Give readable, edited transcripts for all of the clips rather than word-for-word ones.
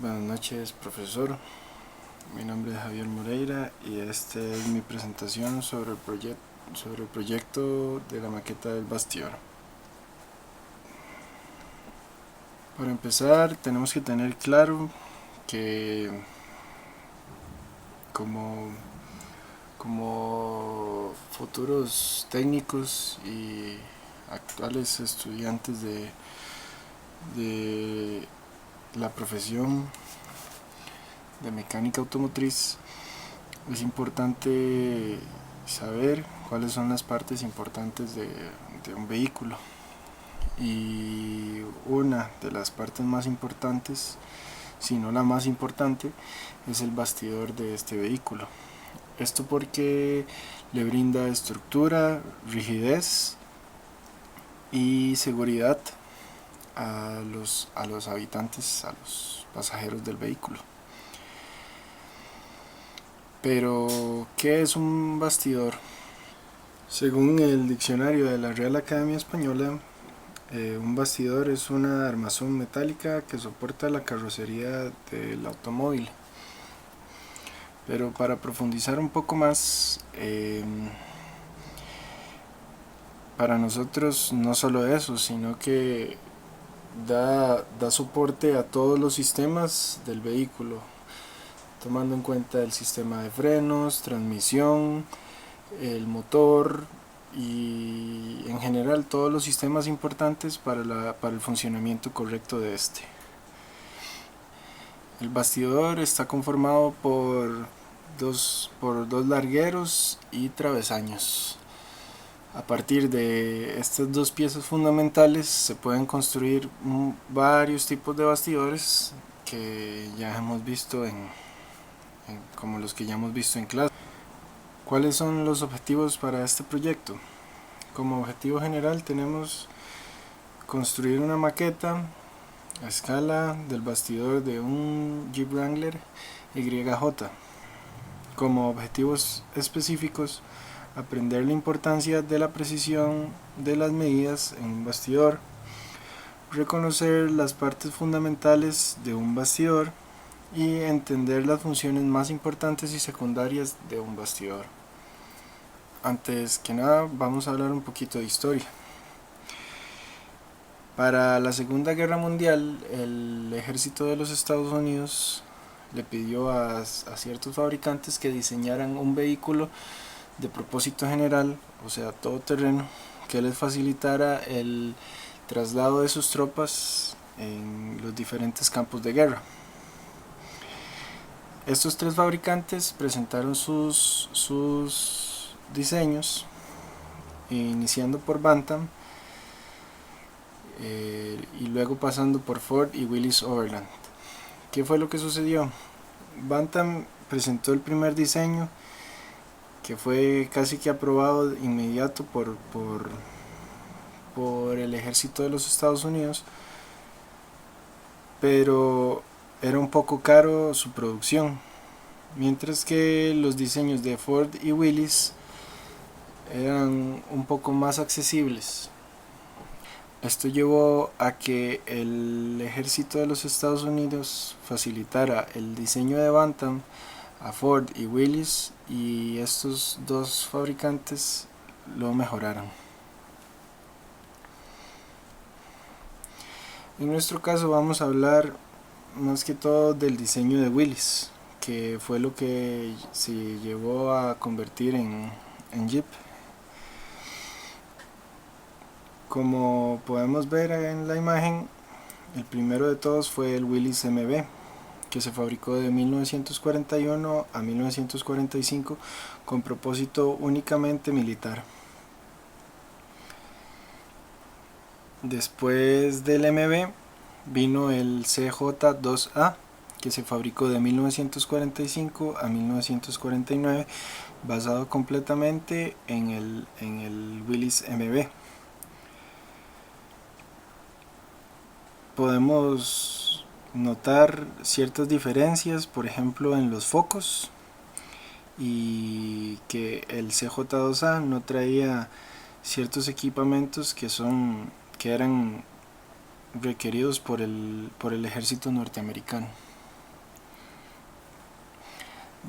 Buenas noches, profesor. Mi nombre es Javier Moreira y esta es mi presentación sobre el proyecto de la maqueta del bastidor. Para empezar, tenemos que tener claro que como futuros técnicos y actuales estudiantes de la profesión de mecánica automotriz, es importante saber cuáles son las partes importantes de un vehículo, y una de las partes más importantes, si no la más importante, es el bastidor de este vehículo. Esto porque le brinda estructura, rigidez y seguridad a los habitantes, a los pasajeros del vehículo. Pero, ¿qué es un bastidor? Según el diccionario de la Real Academia Española, un bastidor es una armazón metálica que soporta la carrocería del automóvil. Pero para profundizar un poco más, para nosotros no solo eso, sino que da soporte a todos los sistemas del vehículo, tomando en cuenta el sistema de frenos, transmisión, el motor y en general todos los sistemas importantes para el funcionamiento correcto de este. El bastidor está conformado por dos largueros y travesaños. A partir de estas dos piezas fundamentales se pueden construir varios tipos de bastidores que ya hemos visto como los que ya hemos visto en clase. ¿Cuáles son los objetivos para este proyecto? Como objetivo general tenemos construir una maqueta a escala del bastidor de un Jeep Wrangler YJ. Como objetivos específicos, aprender la importancia de la precisión de las medidas en un bastidor, reconocer las partes fundamentales de un bastidor y entender las funciones más importantes y secundarias de un bastidor. Antes que nada, vamos a hablar un poquito de historia. Para la Segunda Guerra Mundial, el ejército de los Estados Unidos le pidió a ciertos fabricantes que diseñaran un vehículo de propósito general, o sea, todoterreno, que les facilitara el traslado de sus tropas en los diferentes campos de guerra. Estos tres fabricantes presentaron sus diseños, iniciando por Bantam y luego pasando por Ford y Willis Overland. ¿Qué fue lo que sucedió? Bantam presentó el primer diseño, que fue casi que aprobado de inmediato por el ejército de los Estados Unidos, pero era un poco caro su producción, mientras que los diseños de Ford y Willis eran un poco más accesibles. Esto llevó a que el ejército de los Estados Unidos facilitara el diseño de Bantam a Ford y Willis, y estos dos fabricantes lo mejoraron. En nuestro caso vamos a hablar más que todo del diseño de Willis, que fue lo que se llevó a convertir en Jeep. Como podemos ver en la imagen, el primero de todos fue el Willys MB, que se fabricó de 1941 a 1945 con propósito únicamente militar. Después del MB vino el CJ2A, que se fabricó de 1945 a 1949, basado completamente en el Willys MB. Podemos notar ciertas diferencias, por ejemplo en los focos, y que el CJ2A no traía ciertos equipamientos que eran requeridos por el ejército norteamericano.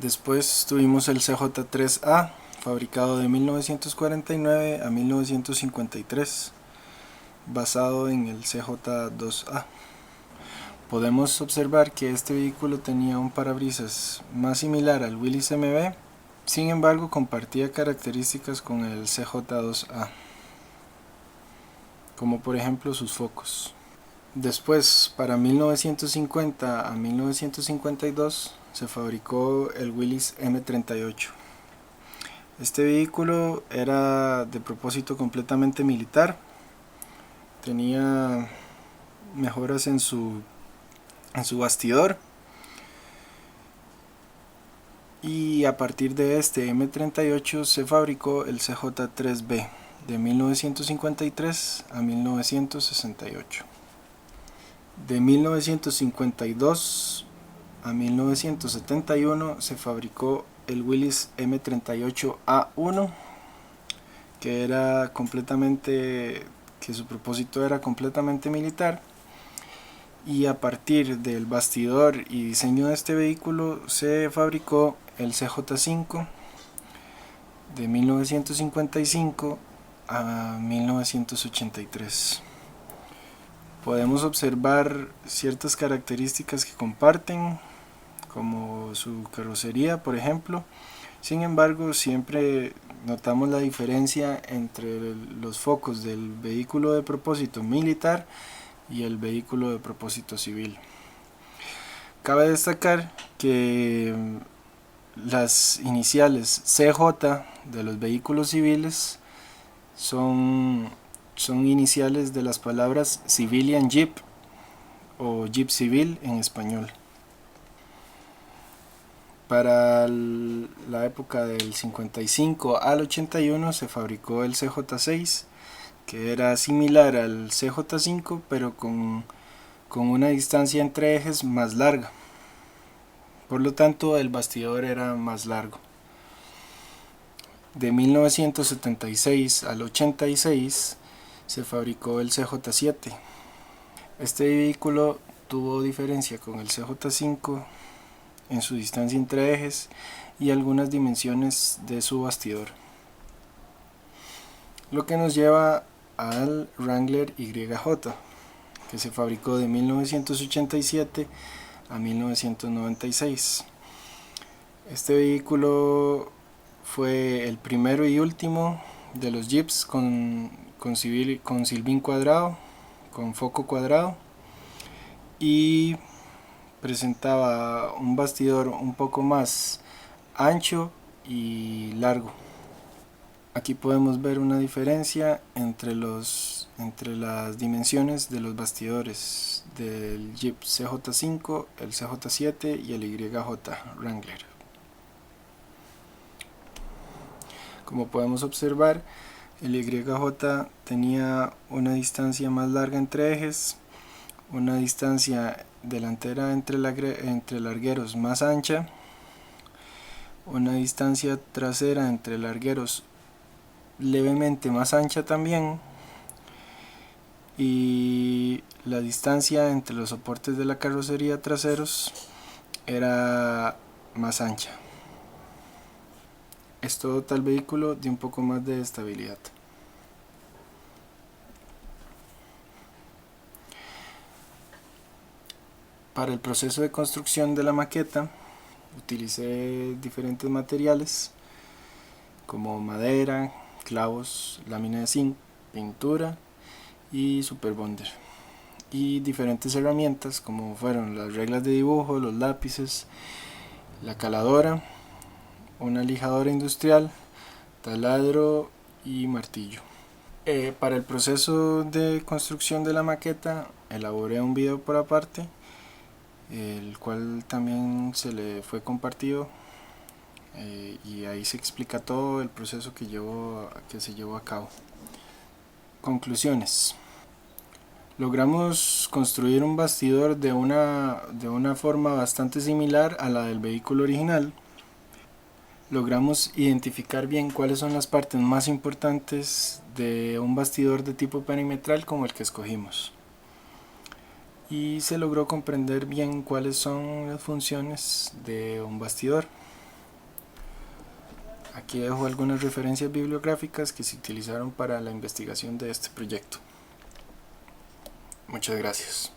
Después tuvimos el CJ3A, fabricado de 1949 a 1953, basado en el CJ2A. Podemos observar que este vehículo tenía un parabrisas más similar al Willys MB, sin embargo compartía características con el CJ2A, como por ejemplo sus focos. Después, para 1950 a 1952, se fabricó el Willys M38. Este vehículo era de propósito completamente militar, tenía mejoras en su bastidor, y a partir de este M38 se fabricó el CJ3B de 1953 a 1968. De 1952 a 1971 se fabricó el Willys M38A1, que su propósito era completamente militar, y a partir del bastidor y diseño de este vehículo se fabricó el CJ5 de 1955 a 1983. Podemos observar ciertas características que comparten, como su carrocería, por ejemplo. Sin embargo, siempre notamos la diferencia entre los focos del vehículo de propósito militar y el vehículo de propósito civil. Cabe destacar que las iniciales CJ de los vehículos civiles son iniciales de las palabras Civilian Jeep o Jeep Civil en español. Para la época del 55 al 81 se fabricó el CJ6, que era similar al CJ5 pero con una distancia entre ejes más larga. Por lo tanto, el bastidor era más largo. De 1976 al 86 se fabricó el CJ7. Este vehículo tuvo diferencia con el CJ5 en su distancia entre ejes y algunas dimensiones de su bastidor, lo que nos lleva al Wrangler YJ, que se fabricó de 1987 a 1996. Este vehículo fue el primero y último de los Jeeps con silbín cuadrado, con foco cuadrado, y presentaba un bastidor un poco más ancho y largo. Aquí podemos ver una diferencia entre las dimensiones de los bastidores del Jeep CJ5, el CJ7 y el YJ Wrangler. Como podemos observar, el YJ tenía una distancia más larga entre ejes, una distancia delantera entre largueros más ancha, una distancia trasera entre largueros levemente más ancha también, y la distancia entre los soportes de la carrocería traseros era más ancha. Esto dota al vehículo de un poco más de estabilidad. Para el proceso de construcción de la maqueta utilicé diferentes materiales como madera, clavos, lámina de zinc, pintura y super bonder, y diferentes herramientas como fueron las reglas de dibujo, los lápices, la caladora, una lijadora industrial, taladro y martillo. Para el proceso de construcción de la maqueta elaboré un video por aparte, el cual también se le fue compartido, y ahí se explica todo el proceso que se llevó a cabo. Conclusiones. Logramos construir un bastidor de una forma bastante similar a la del vehículo original. Logramos identificar bien cuáles son las partes más importantes de un bastidor de tipo perimetral como el que escogimos. Y se logró comprender bien cuáles son las funciones de un bastidor. Aquí dejo algunas referencias bibliográficas que se utilizaron para la investigación de este proyecto. Muchas gracias.